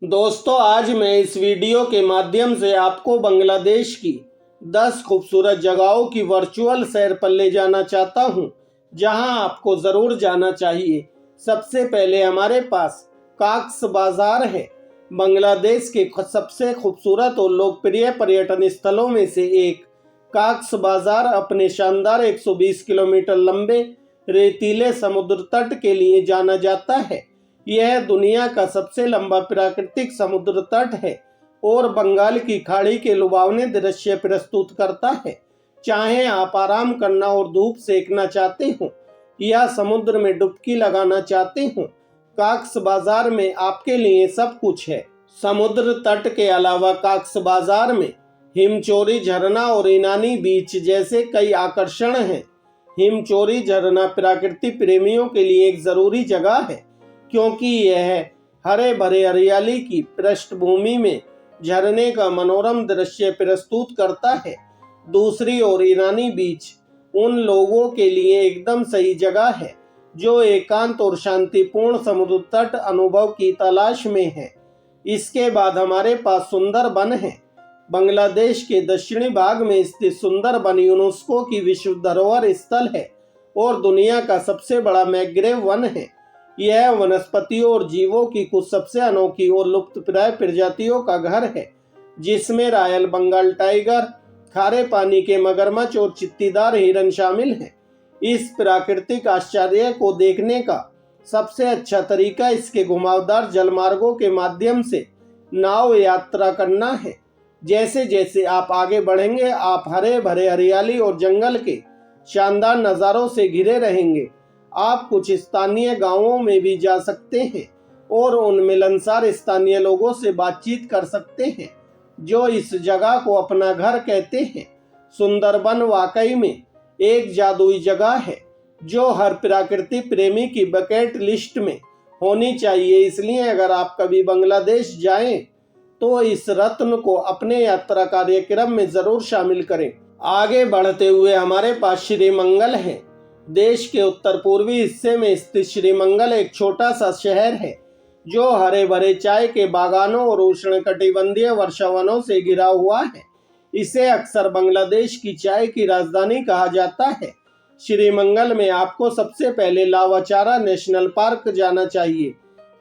दोस्तों, आज मैं इस वीडियो के माध्यम से आपको बांग्लादेश की 10 खूबसूरत जगहों की वर्चुअल सैर पर ले जाना चाहता हूं, जहां आपको ज़रूर जाना चाहिए। सबसे पहले हमारे पास काक्स बाज़ार है। बांग्लादेश के सबसे खूबसूरत और लोकप्रिय पर्यटन स्थलों में से एक काक्स बाज़ार अपने शानदार 120 किलोमीटर लंबे रेतीले समुद्र तट के लिए जाना जाता है। यह दुनिया का सबसे लंबा प्राकृतिक समुद्र तट है और बंगाल की खाड़ी के लुभावने दृश्य प्रस्तुत करता है। चाहे आप आराम करना और धूप सेकना चाहते हो या समुद्र में डुबकी लगाना चाहते हो, काक्स बाजार में आपके लिए सब कुछ है। समुद्र तट के अलावा काक्स बाजार में हिमचोरी झरना और इनानी बीच जैसे कई आकर्षण हैं। हिमचोरी झरना प्रकृति प्रेमियों के लिए एक जरूरी जगह है, क्योंकि यह हरे भरे हरियाली की पृष्ठभूमि में झरने का मनोरम दृश्य प्रस्तुत करता है। दूसरी ओर ईरानी बीच उन लोगों के लिए एकदम सही जगह है जो एकांत और शांतिपूर्ण समुद्र तट अनुभव की तलाश में है। इसके बाद हमारे पास सुंदरबन है। बांग्लादेश के दक्षिणी भाग में स्थित सुंदरबन यूनेस्को की विश्व धरोहर स्थल है और दुनिया का सबसे बड़ा मैंग्रोव वन है। यह वनस्पतियों और जीवों की कुछ सबसे अनोखी और लुप्तप्राय प्रजातियों का घर है, जिसमें रॉयल बंगाल टाइगर, खारे पानी के मगरमच्छ और चित्तीदार हिरन शामिल हैं। इस प्राकृतिक आश्चर्य को देखने का सबसे अच्छा तरीका इसके घुमावदार जलमार्गों के माध्यम से नाव यात्रा करना है। जैसे जैसे आप आगे बढ़ेंगे, आप हरे भरे हरियाली और जंगल के शानदार नज़ारों से घिरे रहेंगे। आप कुछ स्थानीय गांवों में भी जा सकते हैं और उन मिलनसार स्थानीय लोगों से बातचीत कर सकते हैं जो इस जगह को अपना घर कहते हैं। सुंदरबन वाकई में एक जादुई जगह है जो हर प्रकृति प्रेमी की बकेट लिस्ट में होनी चाहिए। इसलिए अगर आप कभी बांग्लादेश जाएं तो इस रत्न को अपने यात्रा कार्यक्रम में जरूर शामिल करें। आगे बढ़ते हुए हमारे पास श्रीमंगल है। देश के उत्तर पूर्वी हिस्से में स्थित श्रीमंगल एक छोटा सा शहर है जो हरे भरे चाय के बागानों और उष्णकटिबंधीय वर्षावनों से घिरा हुआ है। इसे अक्सर बांग्लादेश की चाय की राजधानी कहा जाता है। श्रीमंगल में आपको सबसे पहले लावाचारा नेशनल पार्क जाना चाहिए।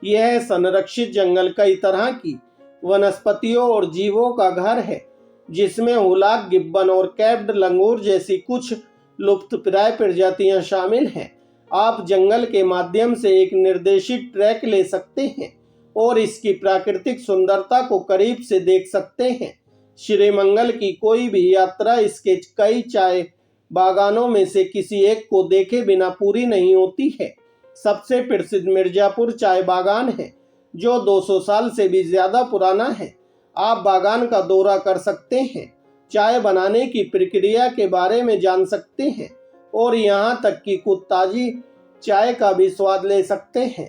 यह संरक्षित जंगल कई तरह की वनस्पतियों और जीवों का घर है, जिसमें हुलाक गिब्बन और कैप्ड लंगूर जैसी कुछ लुप्तप्राय प्रजातियां शामिल हैं। आप जंगल के माध्यम से एक निर्देशित ट्रैक ले सकते हैं और इसकी प्राकृतिक सुंदरता को करीब से देख सकते हैं। श्रीमंगल की कोई भी यात्रा इसके कई चाय बागानों में से किसी एक को देखे बिना पूरी नहीं होती है। सबसे प्रसिद्ध मिर्जापुर चाय बागान है, जो 200 साल से भी ज्यादा पुराना है। आप बागान का दौरा कर सकते हैं, चाय बनाने की प्रक्रिया के बारे में जान सकते हैं और यहाँ तक कि खुद ताजी चाय का भी स्वाद ले सकते हैं।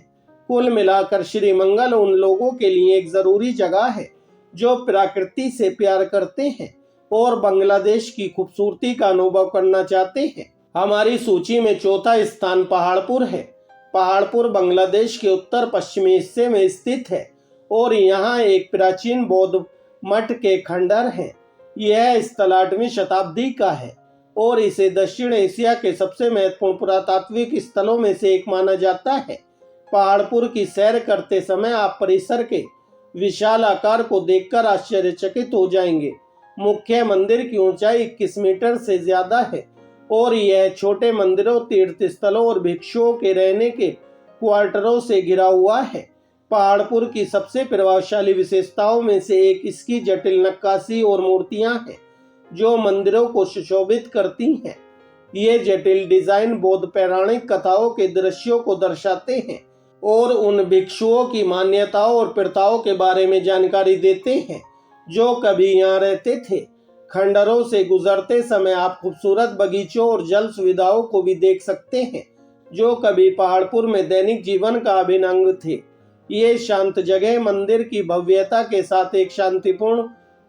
कुल मिलाकर श्रीमंगल उन लोगों के लिए एक जरूरी जगह है जो प्रकृति से प्यार करते हैं और बांग्लादेश की खूबसूरती का अनुभव करना चाहते हैं। हमारी सूची में चौथा स्थान पहाड़पुर है। पहाड़पुर बांग्लादेश के उत्तर पश्चिमी हिस्से में स्थित है और यहाँ एक प्राचीन बौद्ध मठ के खंडर है। यह स्थल 8वीं शताब्दी का है और इसे दक्षिण एशिया के सबसे महत्वपूर्ण पुरातात्विक स्थलों में से एक माना जाता है। पहाड़पुर की सैर करते समय आप परिसर के विशाल आकार को देखकर आश्चर्यचकित हो जाएंगे। मुख्य मंदिर की ऊंचाई 21 मीटर से ज्यादा है और यह छोटे मंदिरों, तीर्थ स्थलों और भिक्षुओं के रहने के क्वार्टरों से घिरा हुआ है। पहाड़पुर की सबसे प्रभावशाली विशेषताओं में से एक इसकी जटिल नक्काशी और मूर्तियां हैं जो मंदिरों को सुशोभित करती हैं। ये जटिल डिजाइन बौद्ध पौराणिक कथाओं के दृश्यों को दर्शाते हैं और उन भिक्षुओं की मान्यताओं और प्रथाओं के बारे में जानकारी देते हैं जो कभी यहाँ रहते थे। खंडरों से गुजरते समय आप खूबसूरत बगीचों और जल सुविधाओं को भी देख सकते हैं जो कभी पहाड़पुर में दैनिक जीवन का अभिन्न अंग थे। ये शांत जगह मंदिर की भव्यता के साथ एक शांतिपूर्ण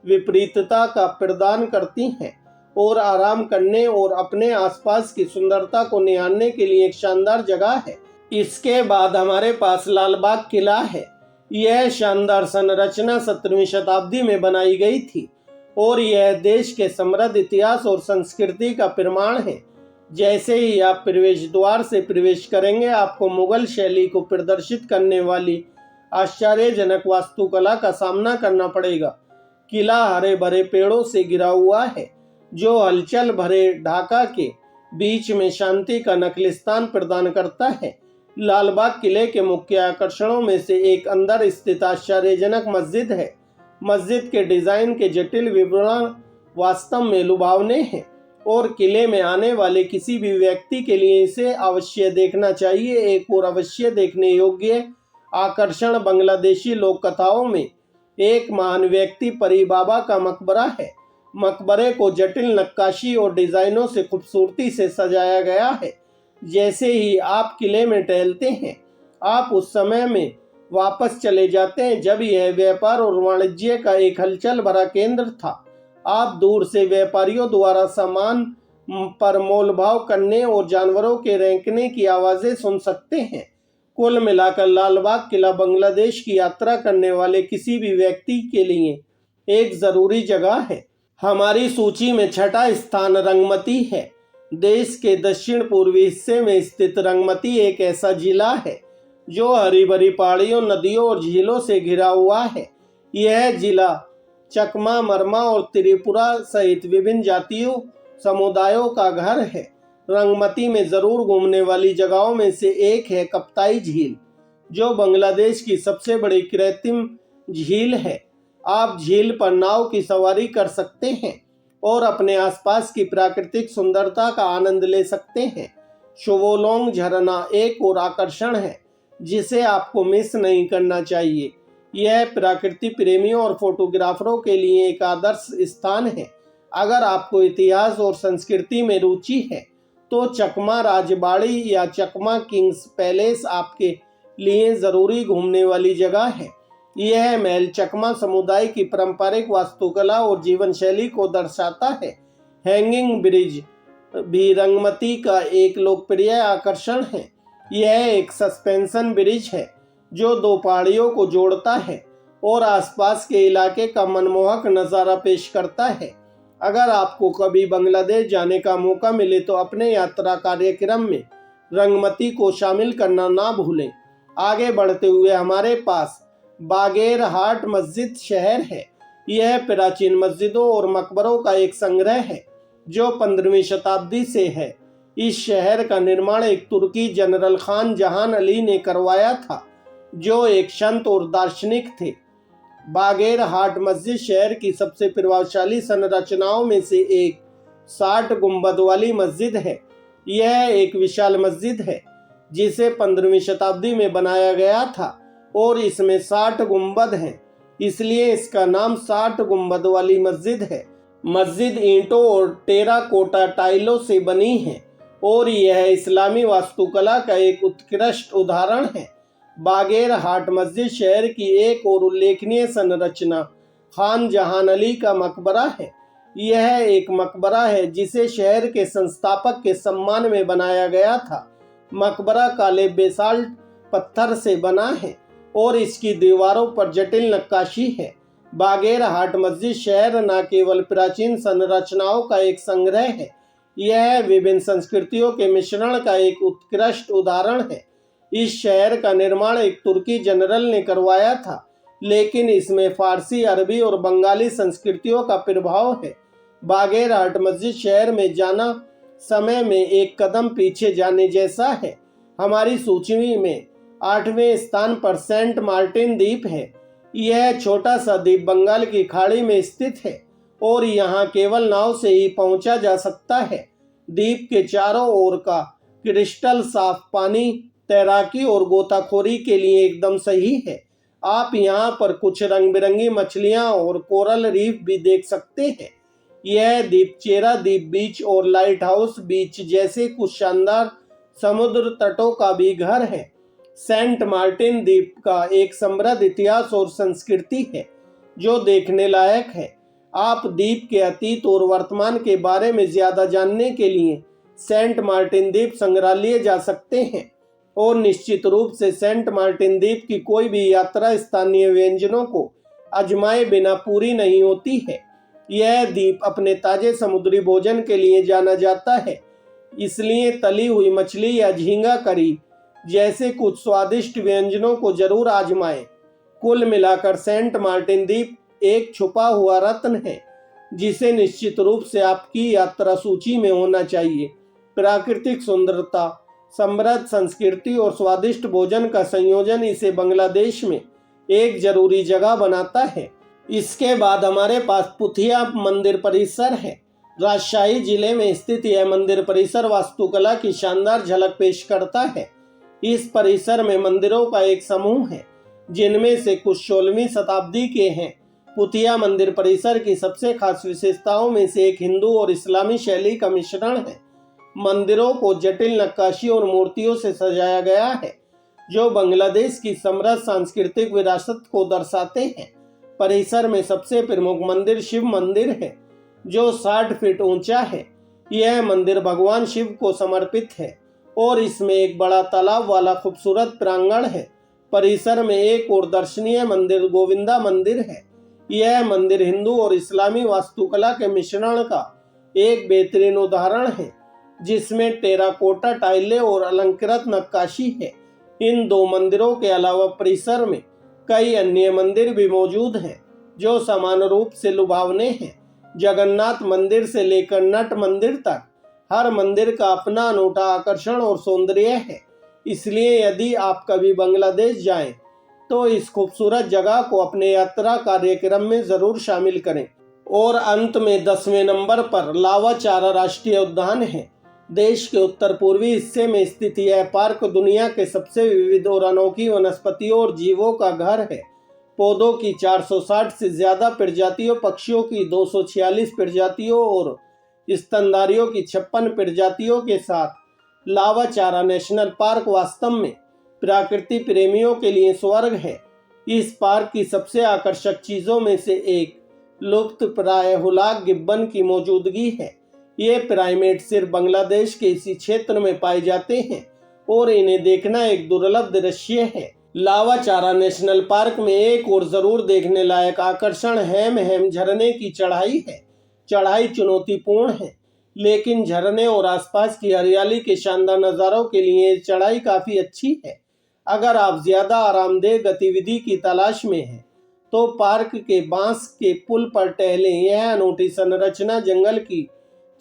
विपरीतता का प्रदान करती हैं और आराम करने और अपने आसपास की सुंदरता को निहारने के लिए एक शानदार जगह है। इसके बाद हमारे पास लाल बाग किला है। यह शानदार संरचना 17वीं शताब्दी में बनाई गई थी और यह देश के समृद्ध इतिहास और संस्कृति का प्रमाण है। जैसे ही आप प्रवेश द्वार से प्रवेश करेंगे, आपको मुगल शैली को प्रदर्शित करने वाली आश्चर्यजनक वास्तुकला का सामना करना पड़ेगा। किला हरे भरे पेड़ों से घिरा हुआ है, जो हलचल भरे ढाका के बीच में शांति का नकलिस्तान प्रदान करता है। लाल बाग किले के मुख्य आकर्षणों में से एक अंदर स्थित आश्चर्यजनक मस्जिद है। मस्जिद के डिजाइन के जटिल विवरण वास्तव में लुभावने हैं और किले में आने वाले किसी भी व्यक्ति के लिए इसे अवश्य देखना चाहिए। एक और अवश्य देखने योग्य आकर्षण बांग्लादेशी लोक कथाओं में एक महान व्यक्ति परी बाबा का मकबरा है। मकबरे को जटिल नक्काशी और डिजाइनों से खूबसूरती से सजाया गया है। जैसे ही आप किले में टहलते हैं, आप उस समय में वापस चले जाते हैं जब यह व्यापार और वाणिज्य का एक हलचल भरा केंद्र था। आप दूर से व्यापारियों द्वारा सामान पर मोलभाव करने और जानवरों के रेंकने की आवाजें सुन सकते हैं। कुल मिलाकर लाल बाग किला बांग्लादेश की यात्रा करने वाले किसी भी व्यक्ति के लिए एक जरूरी जगह है। हमारी सूची में छठा स्थान रंगमती है। देश के दक्षिण पूर्वी हिस्से में स्थित रंगमती एक ऐसा जिला है जो हरी भरी पहाड़ियों, नदियों और झीलों से घिरा हुआ है। यह जिला चकमा, मरमा और त्रिपुरा सहित विभिन्न जातियों समुदायों का घर है। रंगमती में जरूर घूमने वाली जगहों में से एक है कप्ताई झील, जो बांग्लादेश की सबसे बड़ी कृत्रिम झील है। आप झील पर नाव की सवारी कर सकते हैं और अपने आसपास की प्राकृतिक सुंदरता का आनंद ले सकते हैं। शोवोलोंग झरना एक और आकर्षण है जिसे आपको मिस नहीं करना चाहिए। यह प्रकृति प्रेमियों और फोटोग्राफरों के लिए एक आदर्श स्थान है। अगर आपको इतिहास और संस्कृति में रुचि है तो चकमा राजबाड़ी या चकमा किंग्स पैलेस आपके लिए जरूरी घूमने वाली जगह है। यह महल चकमा समुदाय की पारंपरिक वास्तुकला और जीवन शैली को दर्शाता है। हैंगिंग ब्रिज भी रंगमती का एक लोकप्रिय आकर्षण है। यह एक सस्पेंशन ब्रिज है जो दो पहाड़ियों को जोड़ता है और आसपास के इलाके का मनमोहक नज़ारा पेश करता है। अगर आपको कभी बांग्लादेश जाने का मौका मिले तो अपने यात्रा कार्यक्रम में रंगमती को शामिल करना ना भूलें। आगे बढ़ते हुए हमारे पास बागेरहाट मस्जिद शहर है। यह प्राचीन मस्जिदों और मकबरों का एक संग्रह है जो 15वीं शताब्दी से है। इस शहर का निर्माण एक तुर्की जनरल खान जहान अली ने करवाया था, जो एक संत और दार्शनिक थे। बागेरहाट मस्जिद शहर की सबसे प्रभावशाली संरचनाओं में से एक 60 गुंबद वाली मस्जिद है। यह एक विशाल मस्जिद है जिसे 15वीं शताब्दी में बनाया गया था और इसमें 60 गुंबद हैं, इसलिए इसका नाम 60 गुंबद वाली मस्जिद है। मस्जिद ईंटों और टेराकोटा टाइलों से बनी है और यह इस्लामी वास्तुकला का एक उत्कृष्ट उदाहरण है। बागेरहाट मस्जिद शहर की एक और उल्लेखनीय संरचना खान जहान अली का मकबरा है। यह एक मकबरा है जिसे शहर के संस्थापक के सम्मान में बनाया गया था। मकबरा काले बेसाल्ट पत्थर से बना है और इसकी दीवारों पर जटिल नक्काशी है। बागेरहाट मस्जिद शहर न केवल प्राचीन संरचनाओं का एक संग्रह है, यह विभिन्न संस्कृतियों के मिश्रण का एक उत्कृष्ट उदाहरण है। इस शहर का निर्माण एक तुर्की जनरल ने करवाया था, लेकिन इसमें फारसी, अरबी और बंगाली संस्कृतियों का प्रभाव है। बागेरहाट मस्जिद शहर में जाना समय में एक कदम पीछे जाने जैसा है। हमारी सूची में 8वें स्थान पर सेंट मार्टिन द्वीप है। यह छोटा सा द्वीप बंगाल की खाड़ी में स्थित है और यहाँ केवल नाव से ही पहुंचा जा सकता है। द्वीप के चारों ओर का क्रिस्टल साफ पानी तैराकी और गोताखोरी के लिए एकदम सही है। आप यहाँ पर कुछ रंग बिरंगी मछलियाँ और कोरल रीफ भी देख सकते हैं। यह द्वीप चेरा द्वीप बीच और लाइट हाउस बीच जैसे कुछ शानदार समुद्र तटों का भी घर है। सेंट मार्टिन द्वीप का एक समृद्ध इतिहास और संस्कृति है जो देखने लायक है। आप द्वीप के अतीत और वर्तमान के बारे में ज्यादा जानने के लिए सेंट मार्टिन द्वीप संग्रहालय जा सकते हैं। और निश्चित रूप से सेंट मार्टिन द्वीप की कोई भी यात्रा स्थानीय व्यंजनों को आजमाए बिना पूरी नहीं होती है। यह द्वीप अपने ताजे समुद्री भोजन के लिए जाना जाता है, इसलिए तली हुई मछली या झींगा करी जैसे कुछ स्वादिष्ट व्यंजनों को जरूर आजमाएं। कुल मिलाकर सेंट मार्टिन द्वीप एक छुपा हुआ रत्न है जिसे निश्चित रूप से आपकी यात्रा सूची में होना चाहिए। प्राकृतिक सुंदरता, समृद्ध संस्कृति और स्वादिष्ट भोजन का संयोजन इसे बांग्लादेश में एक जरूरी जगह बनाता है। इसके बाद हमारे पास पुथिया मंदिर परिसर है। राजशाही जिले में स्थित यह मंदिर परिसर वास्तुकला की शानदार झलक पेश करता है। इस परिसर में मंदिरों का एक समूह है जिनमें से कुछ 16वीं शताब्दी के हैं। पुथिया मंदिर परिसर की सबसे खास विशेषताओं में से एक हिंदू और इस्लामी शैली का मिश्रण है। मंदिरों को जटिल नक्काशी और मूर्तियों से सजाया गया है जो बांग्लादेश की समृद्ध सांस्कृतिक विरासत को दर्शाते हैं। परिसर में सबसे प्रमुख मंदिर शिव मंदिर है जो 60 फीट ऊंचा है। यह मंदिर भगवान शिव को समर्पित है और इसमें एक बड़ा तालाब वाला खूबसूरत प्रांगण है। परिसर में एक और दर्शनीय मंदिर गोविंदा मंदिर है। यह मंदिर हिंदू और इस्लामी वास्तुकला के मिश्रण का एक बेहतरीन उदाहरण है जिसमें टेराकोटा टाइलें और अलंकृत नक्काशी है। इन दो मंदिरों के अलावा परिसर में कई अन्य मंदिर भी मौजूद हैं जो समान रूप से लुभावने हैं। जगन्नाथ मंदिर से लेकर नट मंदिर तक हर मंदिर का अपना अनूठा आकर्षण और सौंदर्य है। इसलिए यदि आप कभी बांग्लादेश जाएं तो इस खूबसूरत जगह को अपने यात्रा कार्यक्रम में जरूर शामिल करें। और अंत में 10वें नंबर पर लावाचारा राष्ट्रीय उद्यान है। देश के उत्तर पूर्वी हिस्से में स्थित यह पार्क दुनिया के सबसे विविध और अनोखी वनस्पतियों और जीवों का घर है। पौधों की 460 से ज्यादा प्रजातियों, पक्षियों की 246 प्रजातियों और स्तनधारियों की 56 प्रजातियों के साथ लावाचारा नेशनल पार्क वास्तव में प्रकृति प्रेमियों के लिए स्वर्ग है। इस पार्क की सबसे आकर्षक चीजों में से एक लुप्त प्राय हुलाक गिब्बन की मौजूदगी है। ये प्राइमेट सिर्फ बांग्लादेश के इसी क्षेत्र में पाए जाते हैं और इन्हें देखना एक दुर्लभ दृश्य है। लावाचारा नेशनल पार्क में एक और जरूर देखने लायक आकर्षण हेम झरने की चढ़ाई है। चढ़ाई चुनौतीपूर्ण है लेकिन झरने और आसपास की हरियाली के शानदार नज़ारों के लिए चढ़ाई काफी अच्छी है। अगर आप ज्यादा आरामदेह गतिविधि की तलाश में हैं तो पार्क के बांस के पुल पर टहलें। यह अनूठी संरचना जंगल की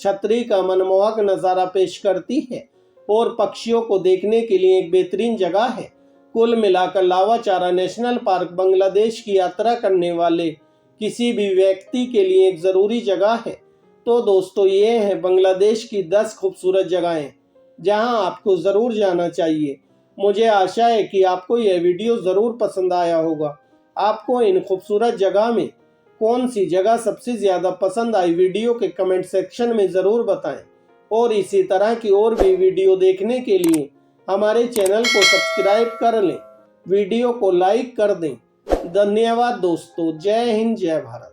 छतरी का मनमोहक नज़ारा पेश करती है और पक्षियों को देखने के लिए एक बेहतरीन जगह है। कुल मिलाकर लावाचारा नेशनल पार्क बांग्लादेश की यात्रा करने वाले किसी भी व्यक्ति के लिए एक ज़रूरी जगह है। तो दोस्तों, ये हैं बांग्लादेश की 10 खूबसूरत जगहें जहां आपको ज़रूर जाना चाहिए। मुझे आशा है कि आपको यह वीडियो ज़रूर पसंद आया होगा। आपको इन खूबसूरत जगह में कौन सी जगह सबसे ज़्यादा पसंद आई, वीडियो के कमेंट सेक्शन में ज़रूर बताएं। और इसी तरह की और भी वीडियो देखने के लिए हमारे चैनल को सब्सक्राइब कर लें, वीडियो को लाइक कर दें। धन्यवाद दोस्तों। जय हिंद, जय भारत।